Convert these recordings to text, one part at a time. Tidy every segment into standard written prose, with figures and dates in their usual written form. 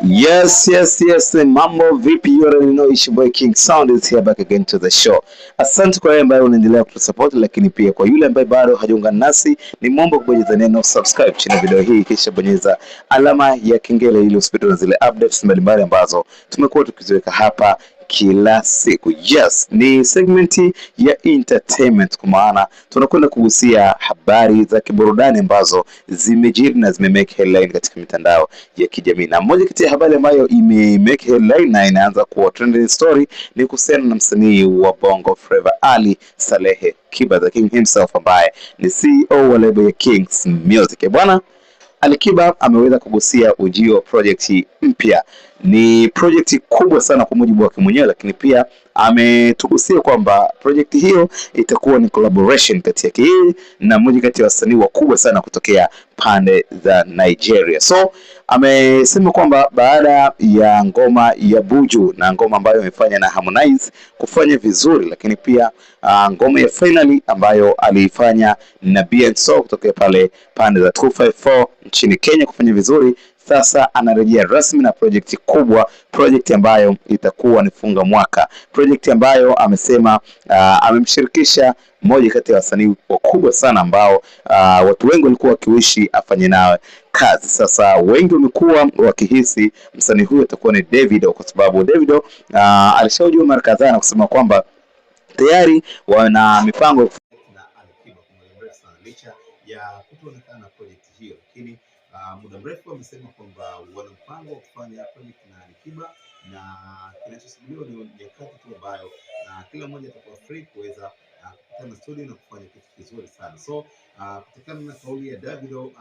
Yes. Mambo vipi? You already know it's your boy King Sound is here back again to the show. Asante kwa yule ambaye unaendelea kutusupport, lakini pia kwa yule ambaye bado hajiunga nasi, ni muombe kubonyeza neno subscribe chini ya video hii, kisha bonyeza alama ya kengele ili usipitwe na zile updates mbalimbali ambazo tumekuwa tukiziweka hapa kila siku. Yes, ni segmenti ya entertainment, kwa maana tunakwenda kuhusia habari za kiburudani ambazo zimejiri na zimemake headline katika mitandao ya kijamii. Na moja kati ya habari ambayo imemake headline na inaanza kuwa trending story ni kuhusiana na msanii wa Bongo Flava Ali Salehe Kiba, the king himself, ambaye ni CEO wa lebo ya Kings Music. Bwana Alikiba ameweza kugusia ujio wa project mpya. Ni project kubwa sana kwa mujibu wake mwenyewe, lakini pia ametugusia kwamba project hiyo itakuwa ni collaboration kati yake yeye na mmoja kati ya wasanii wakubwa sana kutokea pande za Nigeria. So amesema kwamba baada ya ngoma ya Buju na ngoma ambayo amefanya na Harmonize kufanya vizuri, lakini pia ngoma ya Finally ambayo aliifanya na BNSO kutokea pale pande za 254 nchini Kenya kufanya vizuri, sasa anarejea rasmi na project kubwa, project ambayo itakuwa ni funga mwaka, project ambayo amesema amemshirikisha mmoja kati ya wasanii wakubwa sana ambao watu wengi walikuwa wakiwishi afanye nawe kazi. Sasa wengi wamekuwa wakihisi msanii huyu atakuwa ni Davido, kwa sababu Davido alishaujua mara kadhaa na kusema kwamba tayari wana mipango na Alikiba kwa muda mrefu sana, licha ya kutoonekana project hiyo, lakini muda mrefu wamesema kwamba wana mpango wa kufanya project na Alikiba, na kinachosubiriwa ni nyakati tu ambayo kila mmoja atakuwa free kuweza kukutana studio na kufanya kitu kizuri sana. So kutokana na kauli ya Davido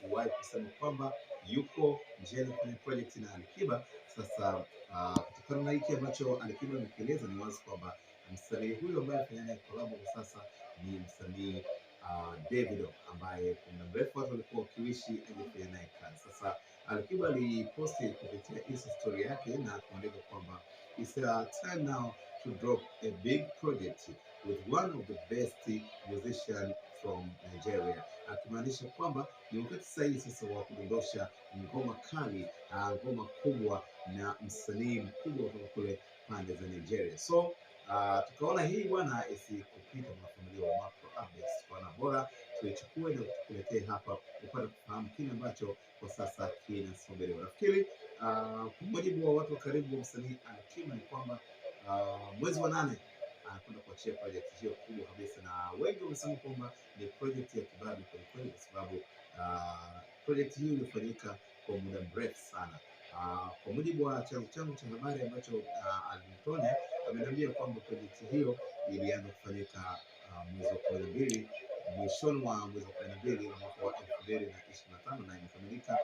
kuwahi kusema kwamba yuko njiani kufanya project na Alikiba, sasa kutokana na hiki ambacho Alikiba amekieleza, ni wazi kwamba msanii huyo ambaye anafanya naye collab kwa sasa ni msanii Davido, ambaye kwa muda mrefu watu walikuwa wakiwishi ajifanya naye kazi. Sasa Alikiba aliposti kupitia Insta story yake na kuandika kwamba it's a time now to drop a big project with one of the best musicians from Nigeria, akimaanisha kwamba ni wakati sahihi sasa wa kudondosha ngoma kali, ngoma kubwa na msanii mkubwa kutoka kule pande za Nigeria. So tukaona hii bwana isikupita na familia wa Macro Updates, bwana bora tuichukue na tukuletee hapa upate kufahamu kile ambacho kwa sasa kinasubiriwa. Nafikiri kwa mujibu wa watu wa karibu wa msanii Alikiba ni kwamba mwezi wa 8 anakwenda kuachia project hiyo kubwa kabisa, na wengi wamesema kwamba ni project ya kibabe kwa kweli, kwa sababu project hii ilifanyika kwa muda mrefu sana. Kwa mujibu wa changu cha habari ambacho alinitonya, ameniambia kwamba project hiyo ilianza kufanyika mwezi wa 12, mwishoni mwa mwezi wa 12 mwaka wa 2025, na imekamilika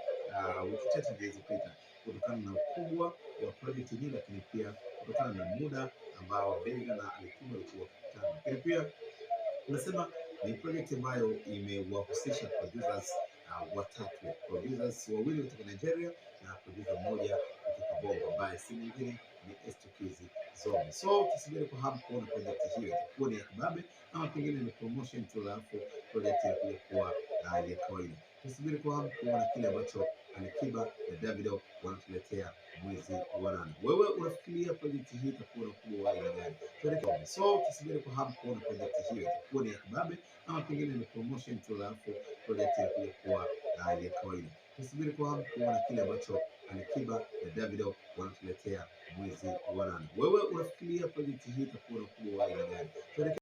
wiki chache zilizopita, kutokana na ukubwa wa project hii, lakini pia kutokana na muda ambao Davido na Alikiba walikuwa wakikutana. Lakini pia unasema ni project ambayo imewahusisha producers watatu, producers wawili kutoka Nigeria na producer mmoja kutoka Bongo ambaye si mwingine ni Estukizi Zombie. So tusubiri kwa hamu kuona project hiyo itakuwa ni ya kibabe ama pengine ni promotion tu, alafu project ya kuja kuwa ya kawaida. Tusubiri kwa hamu kuona kile ambacho Alikiba na Davido wanatuletea mwezi wa 8. Wewe unafikiria project hii itakuwa na ukubwa wa aina gani? So tusubiri kwa hamu kuona project hiyo itakuwa ni ya kibabe ama pengine ni promotion tu, alafu project ya kuja kuwa ya kawaida. Tusubiri kwa hamu kuona kile ambacho Alikiba na Davido wanatuletea mwezi wa 8. Wewe unafikiria project hii itakuwa na ukubwa wa aina gani?